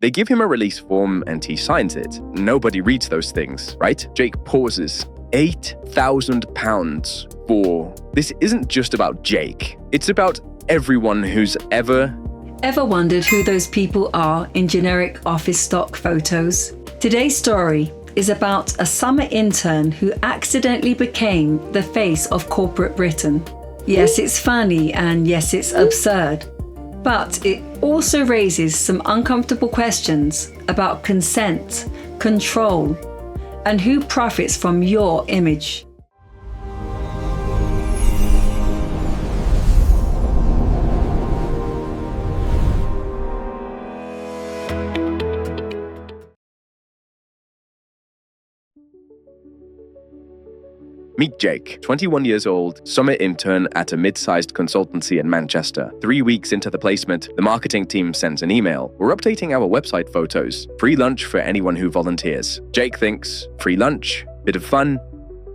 They give him a release form and he signs it. Nobody reads those things, right? Jake pauses. £8,000 for... This isn't just about Jake. It's about everyone who's ever wondered who those people are in generic office stock photos? Today's story is about a summer intern who accidentally became the face of corporate Britain. Yes, it's funny and yes, it's absurd. But it also raises some uncomfortable questions about consent, control, and who profits from your image. Meet Jake, 21 years old, summer intern at a mid-sized consultancy in Manchester. 3 weeks into the placement, the marketing team sends an email. We're updating our website photos. Free lunch for anyone who volunteers. Jake thinks, free lunch, bit of fun.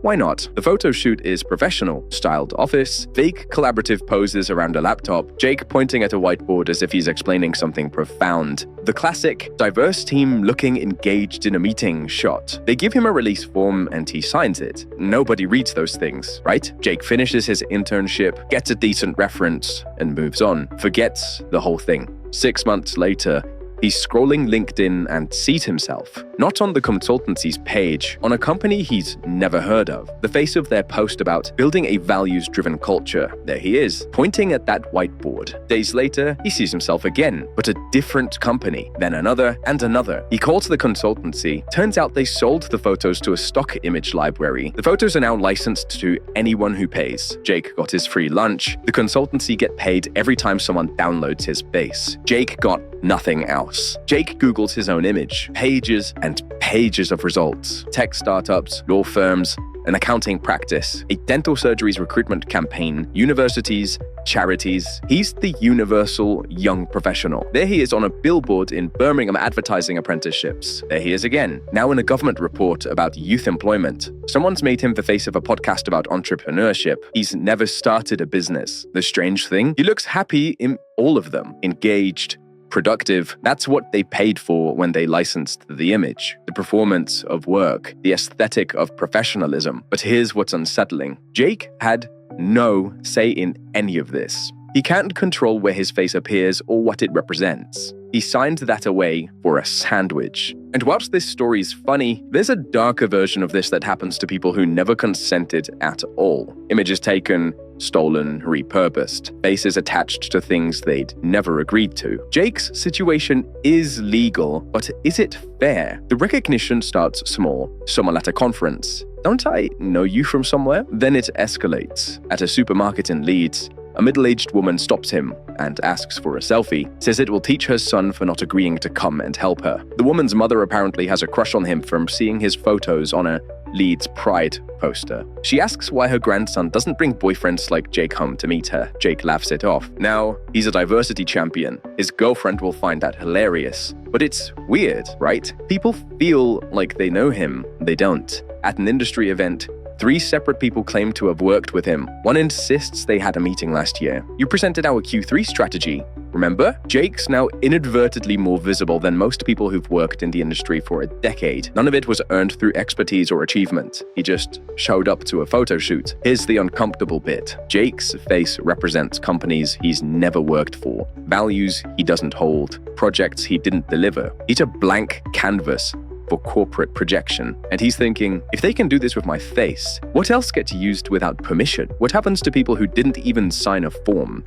Why not? The photo shoot is professional, styled office, fake collaborative poses around a laptop, Jake pointing at a whiteboard as if he's explaining something profound. The classic, diverse team looking engaged in a meeting shot. They give him a release form and he signs it. Nobody reads those things, right? Jake finishes his internship, gets a decent reference, and moves on. Forgets the whole thing. 6 months later, he's scrolling LinkedIn and sees himself, not on the consultancy's page, on a company he's never heard of. The face of their post about building a values-driven culture. There he is, pointing at that whiteboard. Days later, he sees himself again, but a different company, then another and another. He calls the consultancy. Turns out they sold the photos to a stock image library. The photos are now licensed to anyone who pays. Jake got his free lunch. The consultancy get paid every time someone downloads his face. Jake got nothing else. Jake Googles his own image. Pages and pages of results. Tech startups, law firms, an accounting practice, a dental surgery's recruitment campaign, universities, charities. He's the universal young professional. There he is on a billboard in Birmingham advertising apprenticeships. There he is again, now in a government report about youth employment. Someone's made him the face of a podcast about entrepreneurship. He's never started a business. The strange thing, he looks happy in all of them. Engaged, productive. That's what they paid for when they licensed the image, the performance of work, the aesthetic of professionalism. But here's what's unsettling. Jake had no say in any of this. He can't control where his face appears or what it represents. He signed that away for a sandwich. And whilst this story's funny, there's a darker version of this that happens to people who never consented at all. Images taken, stolen, repurposed, faces attached to things they'd never agreed to. Jake's situation is legal, but is it fair? The recognition starts small. Someone at a conference. Don't I know you from somewhere? Then it escalates. At a supermarket in Leeds, a middle-aged woman stops him and asks for a selfie, says it will teach her son for not agreeing to come and help her. The woman's mother apparently has a crush on him from seeing his photos on a Leeds Pride poster. She asks why her grandson doesn't bring boyfriends like Jake home to meet her. Jake laughs it off. Now, he's a diversity champion. His girlfriend will find that hilarious. But it's weird, right? People feel like they know him. They don't. At an industry event, 3 separate people claim to have worked with him. One insists they had a meeting last year. You presented our Q3 strategy. Remember? Jake's now inadvertently more visible than most people who've worked in the industry for a decade. None of it was earned through expertise or achievement. He just showed up to a photo shoot. Here's the uncomfortable bit. Jake's face represents companies he's never worked for, values he doesn't hold, projects he didn't deliver. He's a blank canvas for corporate projection. And he's thinking, if they can do this with my face, what else gets used without permission? What happens to people who didn't even sign a form,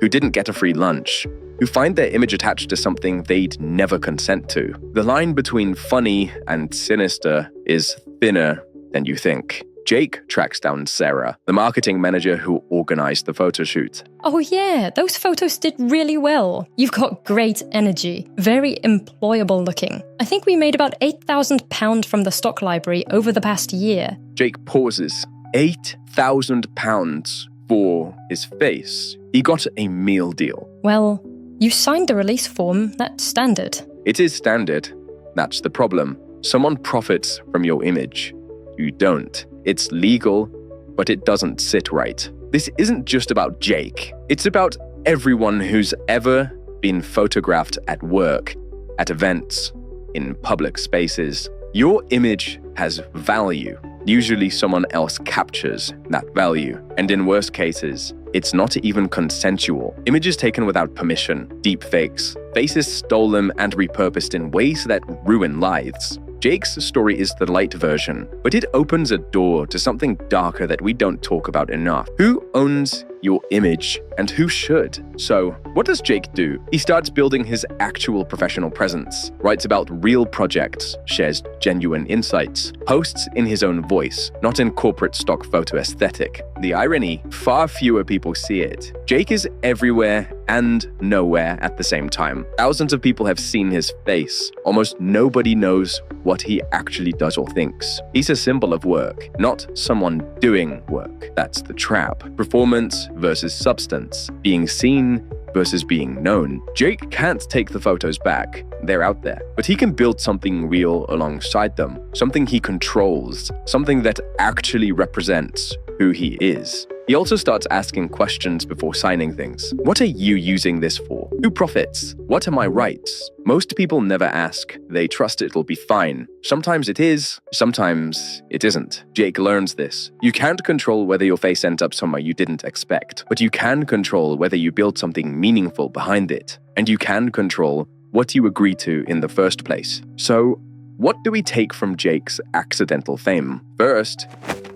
who didn't get a free lunch, who find their image attached to something they'd never consent to? The line between funny and sinister is thinner than you think. Jake tracks down Sarah, the marketing manager who organized the photo shoot. Oh yeah, those photos did really well. You've got great energy, very employable looking. I think we made about £8,000 from the stock library over the past year. Jake pauses. £8,000 for his face. He got a meal deal. Well, you signed the release form, that's standard. It is standard. That's the problem. Someone profits from your image. You don't. It's legal, but it doesn't sit right. This isn't just about Jake. It's about everyone who's ever been photographed at work, at events, in public spaces. Your image has value. Usually someone else captures that value. And in worst cases, it's not even consensual. Images taken without permission, deepfakes, faces stolen and repurposed in ways that ruin lives. Jake's story is the light version, but it opens a door to something darker that we don't talk about enough. Who owns your image and who should? So, what does Jake do? He starts building his actual professional presence, writes about real projects, shares genuine insights, posts in his own voice, not in corporate stock photo aesthetic. The irony, far fewer people see it. Jake is everywhere and nowhere at the same time. Thousands of people have seen his face. Almost nobody knows what he actually does or thinks. He's a symbol of work, not someone doing work. That's the trap. Performance versus substance. Being seen versus being known. Jake can't take the photos back. They're out there. But he can build something real alongside them. Something he controls. Something that actually represents who he is. He also starts asking questions before signing things. What are you using this for? Who profits? What are my rights? Most people never ask. They trust it'll be fine. Sometimes it is, sometimes it isn't. Jake learns this. You can't control whether your face ends up somewhere you didn't expect, but you can control whether you build something meaningful behind it. And you can control what you agree to in the first place. So, what do we take from Jake's accidental fame? First,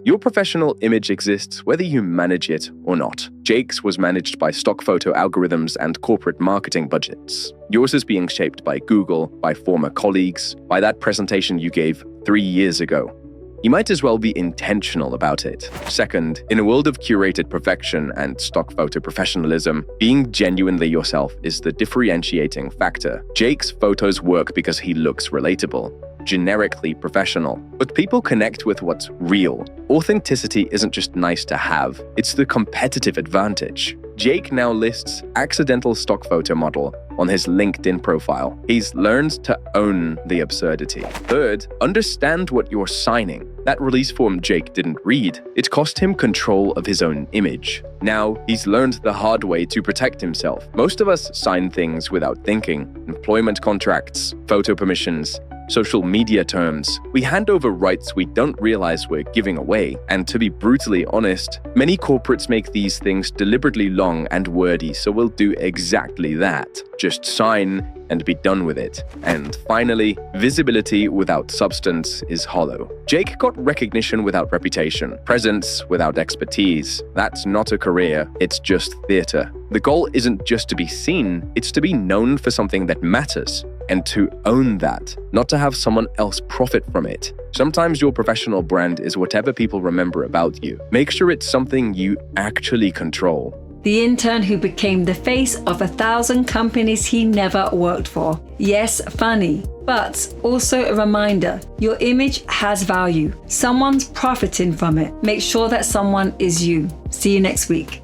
your professional image exists whether you manage it or not. Jake's was managed by stock photo algorithms and corporate marketing budgets. Yours is being shaped by Google, by former colleagues, by that presentation you gave 3 years ago. You might as well be intentional about it. Second, in a world of curated perfection and stock photo professionalism, being genuinely yourself is the differentiating factor. Jake's photos work because he looks relatable, generically professional. But people connect with what's real. Authenticity isn't just nice to have, it's the competitive advantage. Jake now lists accidental stock photo model on his LinkedIn profile. He's learned to own the absurdity. Third, understand what you're signing. That release form Jake didn't read. It cost him control of his own image. Now, he's learned the hard way to protect himself. Most of us sign things without thinking. Employment contracts, photo permissions, social media terms. We hand over rights we don't realize we're giving away. And to be brutally honest, many corporates make these things deliberately long and wordy, so we'll do exactly that. Just sign and be done with it. And finally, visibility without substance is hollow. Jake got recognition without reputation, presence without expertise. That's not a career, it's just theater. The goal isn't just to be seen, it's to be known for something that matters. And to own that, not to have someone else profit from it. Sometimes your professional brand is whatever people remember about you. Make sure it's something you actually control. The intern who became the face of 1,000 companies he never worked for. Yes, funny, but also a reminder, your image has value. Someone's profiting from it. Make sure that someone is you. See you next week.